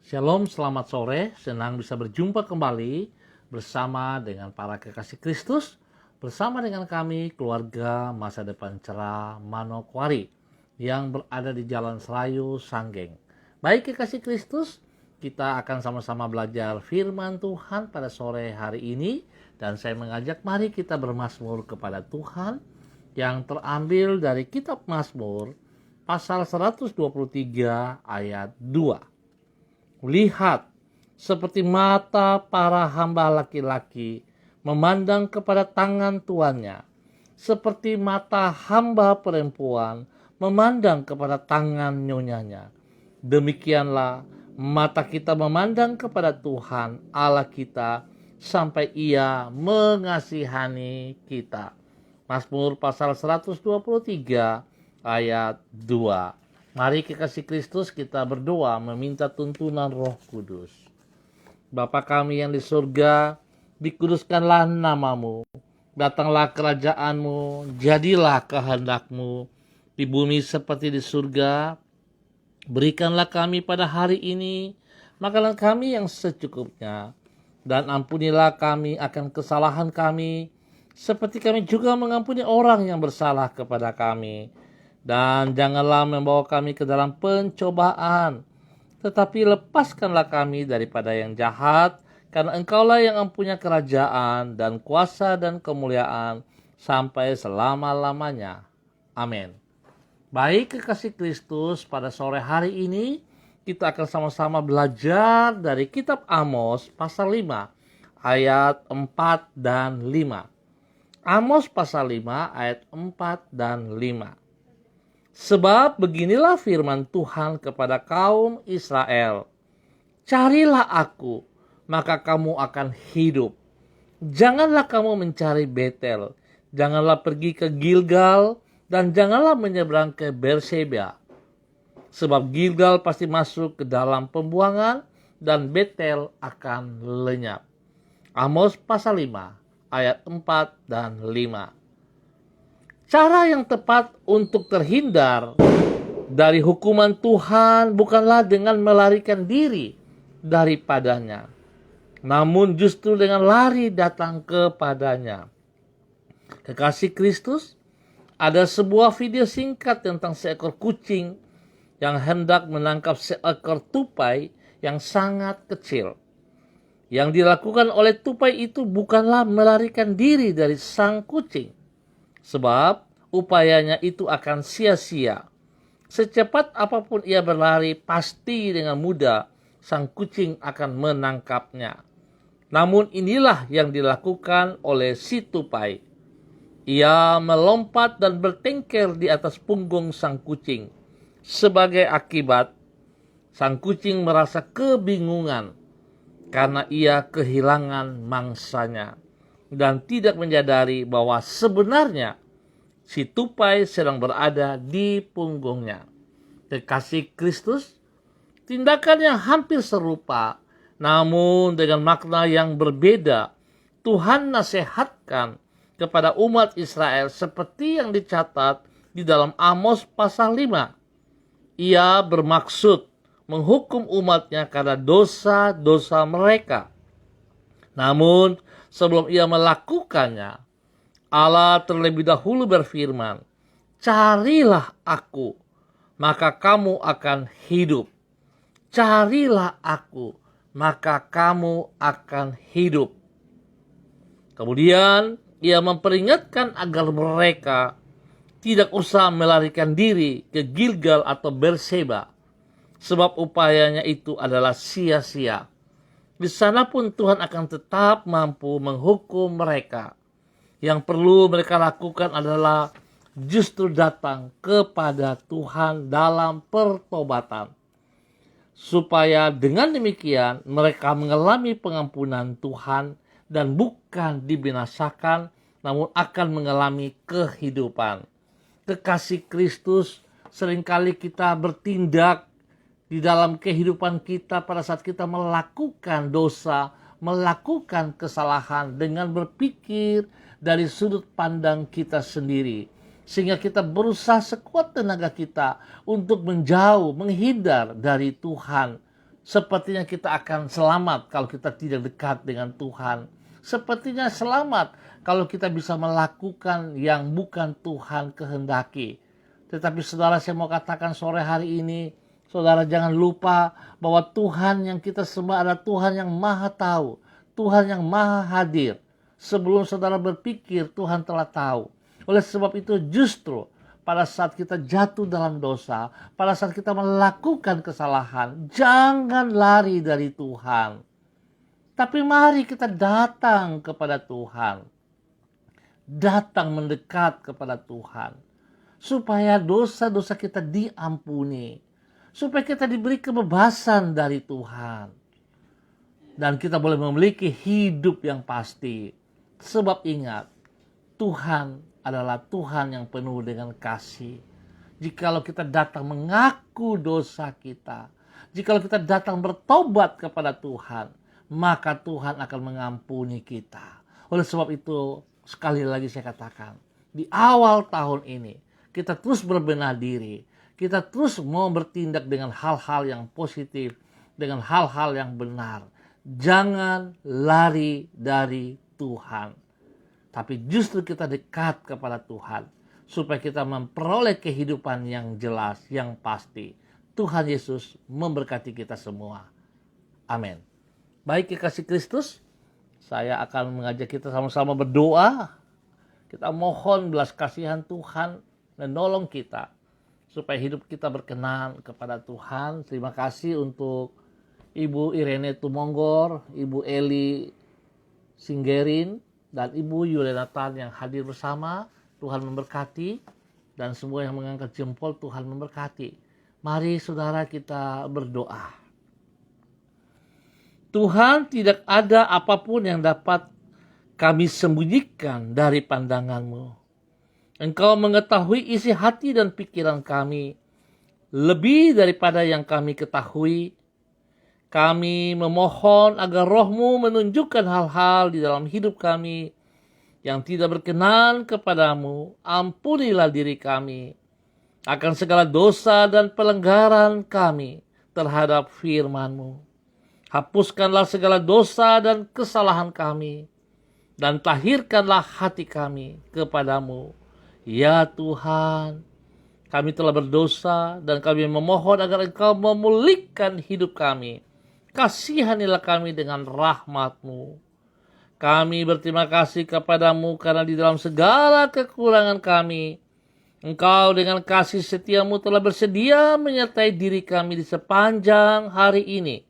Shalom, selamat sore. Senang bisa berjumpa kembali bersama dengan para kekasih Kristus, bersama dengan kami keluarga Masa Depan Cerah Manokwari yang berada di Jalan Serayu, Sanggeng. Baik kekasih Kristus, kita akan sama-sama belajar firman Tuhan pada sore hari ini, dan saya mengajak mari kita bermazmur kepada Tuhan yang terambil dari kitab Mazmur pasal 123 ayat 2. Lihat, seperti mata para hamba laki-laki memandang kepada tangan tuannya, seperti mata hamba perempuan memandang kepada tangan nyonyanya. Demikianlah mata kita memandang kepada Tuhan Allah kita sampai Ia mengasihani kita. Mazmur pasal 123 ayat 2. Mari kekasih Kristus kita berdoa meminta tuntunan Roh Kudus. Bapa kami yang di surga, dikuduskanlah namamu, datanglah kerajaanmu, jadilah kehendakmu di bumi seperti di surga. Berikanlah kami pada hari ini makanan kami yang secukupnya, dan ampunilah kami akan kesalahan kami, seperti kami juga mengampuni orang yang bersalah kepada kami. Dan janganlah membawa kami ke dalam pencobaan, tetapi lepaskanlah kami daripada yang jahat, karena Engkaulah yang mempunyai kerajaan dan kuasa dan kemuliaan sampai selama-lamanya. Amin. Baik kekasih Kristus, pada sore hari ini kita akan sama-sama belajar dari kitab Amos pasal 5 ayat 4 dan 5. Amos pasal 5 ayat 4 dan 5. Sebab beginilah firman Tuhan kepada kaum Israel. Carilah aku, maka kamu akan hidup. Janganlah kamu mencari Betel. Janganlah pergi ke Gilgal, dan janganlah menyeberang ke Berseba. Sebab Gilgal pasti masuk ke dalam pembuangan, dan Betel akan lenyap. Amos pasal 5, ayat 4 dan 5. Cara yang tepat untuk terhindar dari hukuman Tuhan bukanlah dengan melarikan diri daripadanya, namun justru dengan lari datang kepadanya. Kekasih Kristus, ada sebuah video singkat tentang seekor kucing yang hendak menangkap seekor tupai yang sangat kecil. Yang dilakukan oleh tupai itu bukanlah melarikan diri dari sang kucing, sebab upayanya itu akan sia-sia. Secepat apapun ia berlari, pasti dengan mudah sang kucing akan menangkapnya. Namun inilah yang dilakukan oleh si tupai. Ia melompat dan bertengker di atas punggung sang kucing. Sebagai akibat, sang kucing merasa kebingungan karena ia kehilangan mangsanya dan tidak menyadari bahwa sebenarnya si tupai sedang berada di punggungnya. Kekasih Kristus, tindakan yang hampir serupa namun dengan makna yang berbeda, Tuhan nasihatkan kepada umat Israel seperti yang dicatat di dalam Amos pasal 5. Ia bermaksud menghukum umatnya karena dosa-dosa mereka. Namun sebelum ia melakukannya, Allah terlebih dahulu berfirman, carilah aku, maka kamu akan hidup. Carilah aku, maka kamu akan hidup. Kemudian ia memperingatkan agar mereka tidak usah melarikan diri ke Gilgal atau Berseba, sebab upayanya itu adalah sia-sia. Di sana pun Tuhan akan tetap mampu menghukum mereka. Yang perlu mereka lakukan adalah justru datang kepada Tuhan dalam pertobatan, supaya dengan demikian mereka mengalami pengampunan Tuhan dan bukan dibinasakan, namun akan mengalami kehidupan. Kekasih Kristus, seringkali kita bertindak di dalam kehidupan kita pada saat kita melakukan dosa, melakukan kesalahan dengan berpikir dari sudut pandang kita sendiri. Sehingga kita berusaha sekuat tenaga kita untuk menjauh, menghindar dari Tuhan. Sepertinya kita akan selamat kalau kita tidak dekat dengan Tuhan. Sepertinya selamat kalau kita bisa melakukan yang bukan Tuhan kehendaki. Tetapi saudara, saya mau katakan sore hari ini, saudara jangan lupa bahwa Tuhan yang kita sembah adalah Tuhan yang maha tahu. Tuhan yang maha hadir. Sebelum saudara berpikir, Tuhan telah tahu. Oleh sebab itu justru pada saat kita jatuh dalam dosa, pada saat kita melakukan kesalahan, jangan lari dari Tuhan. Tapi mari kita datang kepada Tuhan. Datang mendekat kepada Tuhan. Supaya dosa-dosa kita diampuni. Supaya kita diberi kebebasan dari Tuhan. Dan kita boleh memiliki hidup yang pasti. Sebab ingat, Tuhan adalah Tuhan yang penuh dengan kasih. Jikalau kita datang mengaku dosa kita, jikalau kita datang bertobat kepada Tuhan, maka Tuhan akan mengampuni kita. Oleh sebab itu, sekali lagi saya katakan, di awal tahun ini, kita terus berbenah diri, kita terus mau bertindak dengan hal-hal yang positif, dengan hal-hal yang benar. Jangan lari dari Tuhan. Tapi justru kita dekat kepada Tuhan. Supaya kita memperoleh kehidupan yang jelas, yang pasti. Tuhan Yesus memberkati kita semua. Amin. Baik kekasih Kristus, saya akan mengajak kita sama-sama berdoa. Kita mohon belas kasihan Tuhan menolong kita. Supaya hidup kita berkenan kepada Tuhan. Terima kasih untuk Ibu Irene Tumonggor, Ibu Eli Singgerin, dan Ibu Yulenatan yang hadir bersama. Tuhan memberkati, dan semua yang mengangkat jempol Tuhan memberkati. Mari saudara kita berdoa. Tuhan, tidak ada apapun yang dapat kami sembunyikan dari pandangan-Mu. Engkau mengetahui isi hati dan pikiran kami lebih daripada yang kami ketahui. Kami memohon agar Roh-Mu menunjukkan hal-hal di dalam hidup kami yang tidak berkenan kepadamu. Ampunilah diri kami akan segala dosa dan pelanggaran kami terhadap firman-Mu. Hapuskanlah segala dosa dan kesalahan kami, dan tahirkanlah hati kami kepadamu. Ya Tuhan, kami telah berdosa dan kami memohon agar Engkau memulihkan hidup kami. Kasihanilah kami dengan rahmat-Mu. Kami berterima kasih kepadamu karena di dalam segala kekurangan kami, Engkau dengan kasih setia-Mu telah bersedia menyertai diri kami di sepanjang hari ini.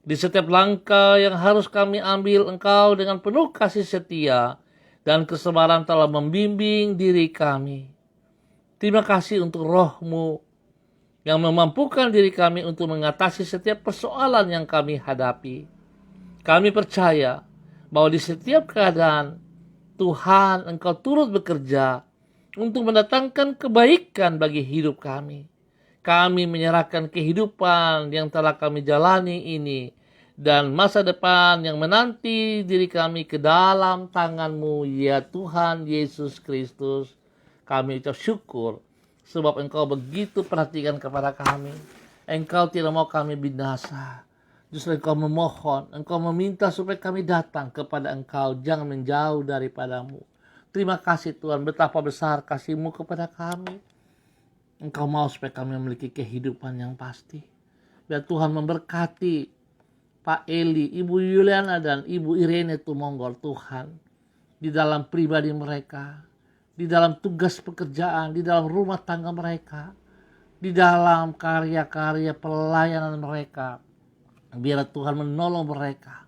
Di setiap langkah yang harus kami ambil, Engkau dengan penuh kasih setia dan kesabaran telah membimbing diri kami. Terima kasih untuk Roh-Mu yang memampukan diri kami untuk mengatasi setiap persoalan yang kami hadapi. Kami percaya bahwa di setiap keadaan, Tuhan Engkau turut bekerja untuk mendatangkan kebaikan bagi hidup kami. Kami menyerahkan kehidupan yang telah kami jalani ini dan masa depan yang menanti diri kami ke dalam tangan-Mu, ya Tuhan Yesus Kristus. Kami ucap syukur sebab Engkau begitu perhatikan kepada kami. Engkau tidak mau kami binasa. Justru Engkau memohon, Engkau meminta supaya kami datang kepada Engkau, jangan menjauh daripadamu. Terima kasih Tuhan, betapa besar kasih-Mu kepada kami. Engkau mau supaya kami memiliki kehidupan yang pasti. Biar Tuhan memberkati Pak Eli, Ibu Yuliana, dan Ibu Irene Tumonggor, Tuhan. Di dalam pribadi mereka, di dalam tugas pekerjaan, di dalam rumah tangga mereka, di dalam karya-karya pelayanan mereka. Biar Tuhan menolong mereka.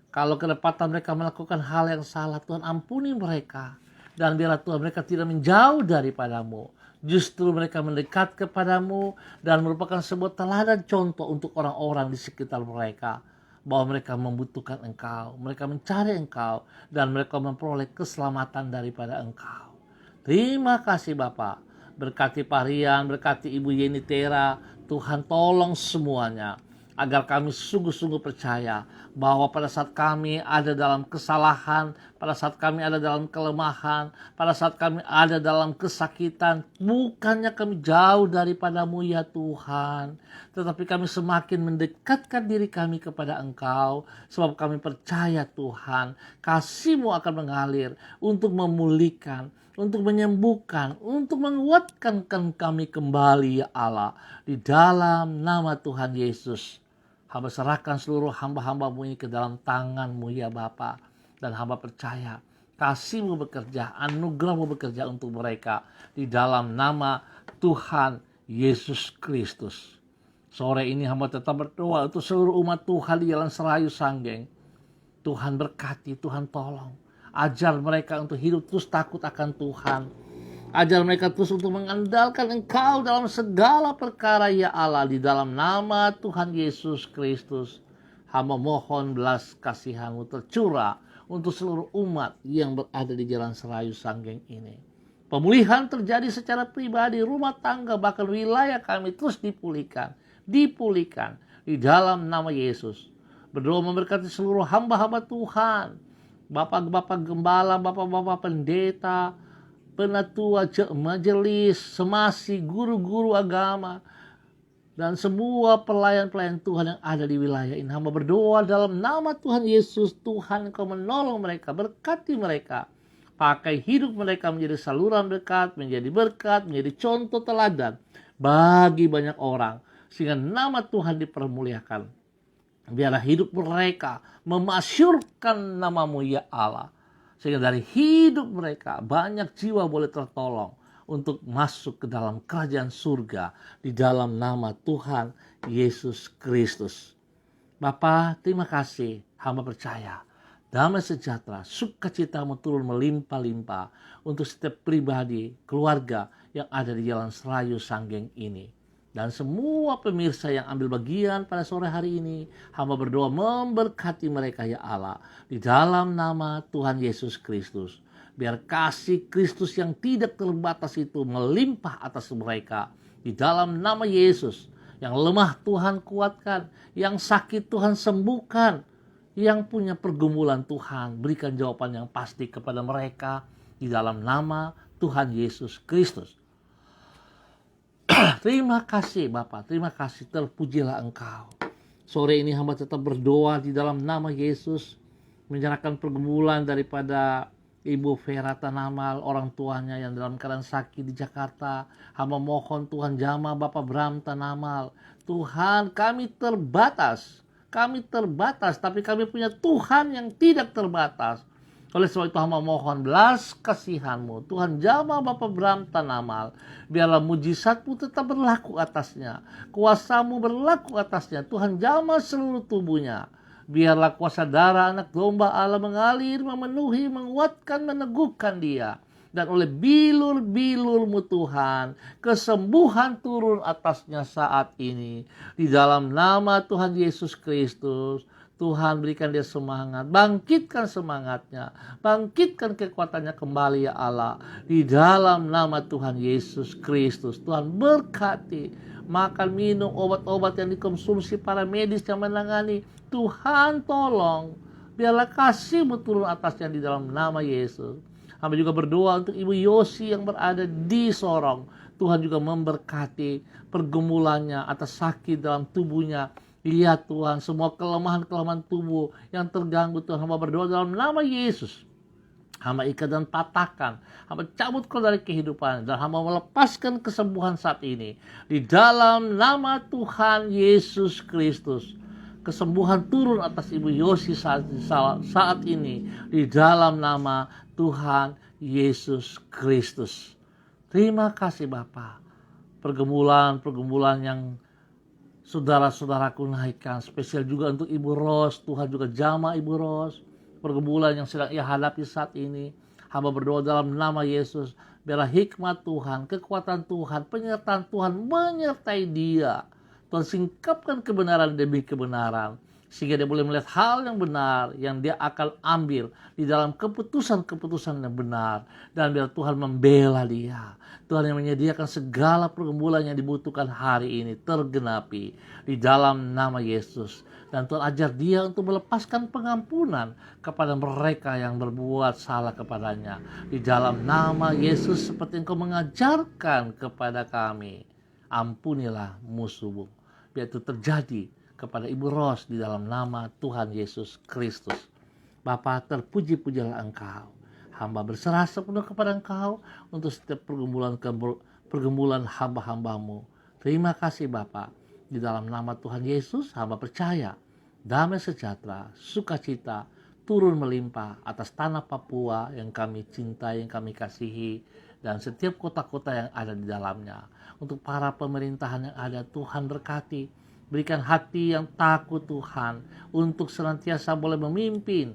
Kalau kedapatan mereka melakukan hal yang salah, Tuhan ampuni mereka. Dan biarlah Tuhan mereka tidak menjauh daripadamu. Justru mereka mendekat kepadamu dan merupakan sebuah teladan contoh untuk orang-orang di sekitar mereka. Bahwa mereka membutuhkan Engkau, mereka mencari Engkau, dan mereka memperoleh keselamatan daripada Engkau. Terima kasih Bapa. Berkati Pak Rian, berkati Ibu Yeni Tera. Tuhan tolong semuanya. Agar kami sungguh-sungguh percaya bahwa pada saat kami ada dalam kesalahan, pada saat kami ada dalam kelemahan, pada saat kami ada dalam kesakitan. Bukannya kami jauh daripadamu ya Tuhan, tetapi kami semakin mendekatkan diri kami kepada Engkau, sebab kami percaya Tuhan, kasih-Mu akan mengalir untuk memulihkan, untuk menyembuhkan, untuk menguatkan kami kembali ya Allah. Di dalam nama Tuhan Yesus, hamba serahkan seluruh hamba-hamba-Mu ini ke dalam tangan-Mu ya Bapa. Dan hamba percaya kasih-Mu bekerja, anugerah-Mu bekerja untuk mereka. Di dalam nama Tuhan Yesus Kristus. Sore ini hamba tetap berdoa untuk seluruh umat Tuhan di Jalan Serayu Sanggeng. Tuhan berkati, Tuhan tolong. Ajar mereka untuk hidup terus takut akan Tuhan. Ajar mereka terus untuk mengandalkan Engkau dalam segala perkara ya Allah. Di dalam nama Tuhan Yesus Kristus, hamba mohon belas kasihan-Mu tercurah untuk seluruh umat yang berada di Jalan Serayu Sanggeng ini. Pemulihan terjadi secara pribadi, rumah tangga, bahkan wilayah kami terus dipulihkan di dalam nama Yesus. Berdoa memberkati seluruh hamba-hamba Tuhan, Bapak-bapak gembala, Bapak-bapak pendeta, penatua majelis, semasi, guru-guru agama, dan semua pelayan-pelayan Tuhan yang ada di wilayah ini. Hamba berdoa dalam nama Tuhan Yesus, Tuhan Engkau menolong mereka, berkati mereka. Pakai hidup mereka menjadi saluran berkat, menjadi berkat, menjadi contoh teladan bagi banyak orang. Sehingga nama Tuhan dipermuliakan. Biarlah hidup mereka memasyurkan nama-Mu ya Allah. Sehingga dari hidup mereka banyak jiwa boleh tertolong untuk masuk ke dalam kerajaan surga di dalam nama Tuhan Yesus Kristus. Bapa, terima kasih. Hamba percaya damai sejahtera, sukacita-Mu turun melimpah-limpah untuk setiap pribadi, keluarga yang ada di Jalan Serayu Sanggeng ini. Dan semua pemirsa yang ambil bagian pada sore hari ini, hamba berdoa memberkati mereka ya Allah. Di dalam nama Tuhan Yesus Kristus. Biar kasih Kristus yang tidak terbatas itu melimpah atas mereka. Di dalam nama Yesus. Yang lemah Tuhan kuatkan. Yang sakit Tuhan sembuhkan. Yang punya pergumulan Tuhan berikan jawaban yang pasti kepada mereka. Di dalam nama Tuhan Yesus Kristus. Terima kasih Bapak, terima kasih, terpujilah Engkau. Sore ini hamba tetap berdoa di dalam nama Yesus, menyerahkan pergumulan daripada Ibu Vera Tanamal, orang tuanya yang dalam keadaan sakit di Jakarta. Hamba mohon Tuhan jamah Bapak Bram Tanamal. Tuhan, kami terbatas, tapi kami punya Tuhan yang tidak terbatas. Oleh sebab itu hamba mohon belas kasihan-Mu. Tuhan jamah Bapak Bram Tanamal. Biarlah mujizat-Mu tetap berlaku atasnya. Kuasa-Mu berlaku atasnya. Tuhan jamah seluruh tubuhnya. Biarlah kuasa darah anak domba Allah mengalir, memenuhi, menguatkan, meneguhkan dia. Dan oleh bilur-bilur-Mu Tuhan, kesembuhan turun atasnya saat ini. Di dalam nama Tuhan Yesus Kristus. Tuhan berikan dia semangat, bangkitkan semangatnya, bangkitkan kekuatannya kembali ya Allah. Di dalam nama Tuhan Yesus Kristus, Tuhan berkati, makan minum obat-obat yang dikonsumsi para medis yang menangani. Tuhan tolong, biarlah kasih-Mu turun atasnya di dalam nama Yesus. Kami juga berdoa untuk Ibu Yosi yang berada di Sorong. Tuhan juga memberkati pergumulannya atas sakit dalam tubuhnya. Lihat Tuhan, semua kelemahan-kelemahan tubuh yang terganggu Tuhan, hamba berdoa dalam nama Yesus. Hamba ikat dan patahkan, hamba cabut keluar dari kehidupan, dan hamba melepaskan kesembuhan saat ini. Di dalam nama Tuhan Yesus Kristus. Kesembuhan turun atas Ibu Yosi saat ini. Di dalam nama Tuhan Yesus Kristus. Terima kasih Bapa. Pergumulan yang saudara-saudaraku naikkan, spesial juga untuk Ibu Ros. Tuhan juga jamah Ibu Ros, pergumulan yang sedang ia hadapi saat ini. Hamba berdoa dalam nama Yesus, biarlah hikmat Tuhan, kekuatan Tuhan, penyertaan Tuhan menyertai dia. Tuhan singkapkan kebenaran demi kebenaran, sehingga dia boleh melihat hal yang benar yang dia akan ambil di dalam keputusan-keputusan yang benar, dan biar Tuhan membela dia. Tuhan yang menyediakan segala pergumulan yang dibutuhkan hari ini tergenapi di dalam nama Yesus. Dan Tuhan ajar dia untuk melepaskan pengampunan kepada mereka yang berbuat salah kepadanya di dalam nama Yesus, seperti Engkau mengajarkan kepada kami. Ampunilah musuhmu. Biar itu terjadi kepada Ibu Ros di dalam nama Tuhan Yesus Kristus. Bapa, terpuji-pujilah Engkau. Hamba berserah sepenuh kepada Engkau untuk setiap pergumulan hamba-hambamu. Terima kasih Bapa. Di dalam nama Tuhan Yesus, hamba percaya damai sejahtera, sukacita turun melimpah atas tanah Papua yang kami cintai, yang kami kasihi, dan setiap kota-kota yang ada di dalamnya. Untuk para pemerintahan yang ada, Tuhan berkati. Berikan hati yang takut Tuhan, untuk senantiasa boleh memimpin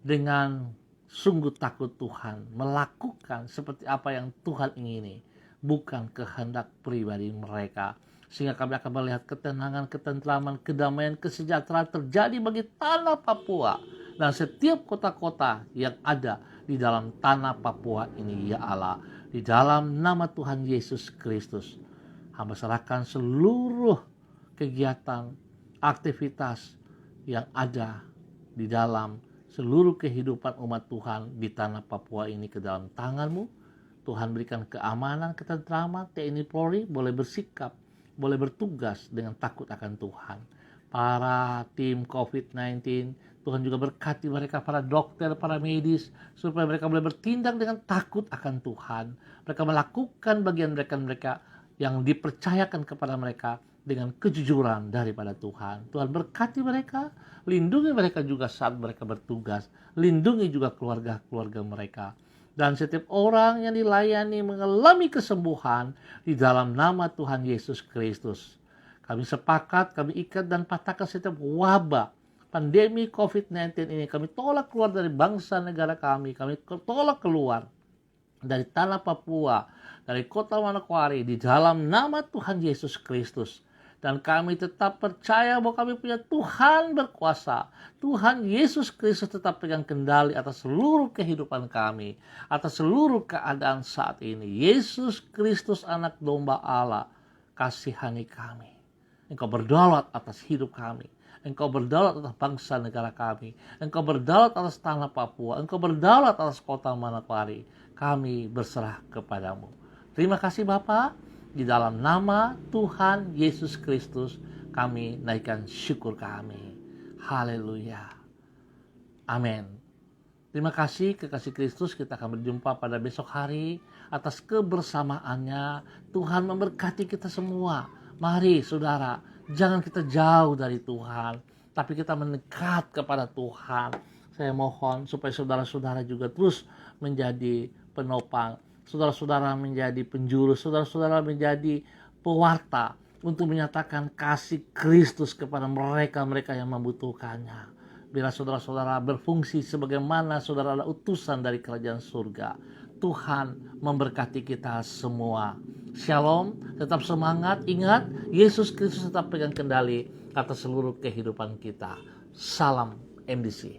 dengan sungguh takut Tuhan, melakukan seperti apa yang Tuhan ingini, bukan kehendak pribadi mereka. Sehingga kami akan melihat ketenangan, ketentraman, kedamaian, kesejahteraan terjadi bagi tanah Papua dan setiap kota-kota yang ada di dalam tanah Papua ini, ya Allah. Di dalam nama Tuhan Yesus Kristus, hamba serahkan seluruh kegiatan, aktivitas yang ada di dalam seluruh kehidupan umat Tuhan di tanah Papua ini ke dalam tangan-Mu. Tuhan berikan keamanan, ketentraman, TNI Polri boleh bersikap, boleh bertugas dengan takut akan Tuhan. Para tim COVID-19, Tuhan juga berkati mereka, para dokter, para medis, supaya mereka boleh bertindak dengan takut akan Tuhan. Mereka melakukan bagian mereka yang dipercayakan kepada mereka dengan kejujuran daripada Tuhan. Tuhan berkati mereka, lindungi mereka juga saat mereka bertugas, lindungi juga keluarga-keluarga mereka. Dan setiap orang yang dilayani mengalami kesembuhan di dalam nama Tuhan Yesus Kristus. Kami sepakat, kami ikat dan patahkan setiap wabah pandemi COVID-19 ini. Kami tolak keluar dari bangsa negara kami tolak keluar dari tanah Papua, dari kota Manokwari di dalam nama Tuhan Yesus Kristus. Dan kami tetap percaya bahwa kami punya Tuhan berkuasa. Tuhan Yesus Kristus tetap pegang kendali atas seluruh kehidupan kami, atas seluruh keadaan saat ini. Yesus Kristus, anak domba Allah, kasihani kami. Engkau berdaulat atas hidup kami. Engkau berdaulat atas bangsa negara kami. Engkau berdaulat atas tanah Papua. Engkau berdaulat atas kota Manokwari. Kami berserah kepadamu. Terima kasih Bapa. Di dalam nama Tuhan Yesus Kristus kami naikkan syukur kami. Haleluya. Amin. Terima kasih kekasih Kristus. Kita akan berjumpa pada besok hari. Atas kebersamaannya Tuhan memberkati kita semua. Mari saudara, jangan kita jauh dari Tuhan, tapi kita mendekat kepada Tuhan. Saya mohon supaya saudara-saudara juga terus menjadi penopang, saudara-saudara menjadi penjuru, saudara-saudara menjadi pewarta untuk menyatakan kasih Kristus kepada mereka-mereka yang membutuhkannya. Bila saudara-saudara berfungsi sebagaimana saudara adalah utusan dari kerajaan surga. Tuhan memberkati kita semua. Shalom, tetap semangat, ingat Yesus Kristus tetap pegang kendali atas seluruh kehidupan kita. Salam MDC.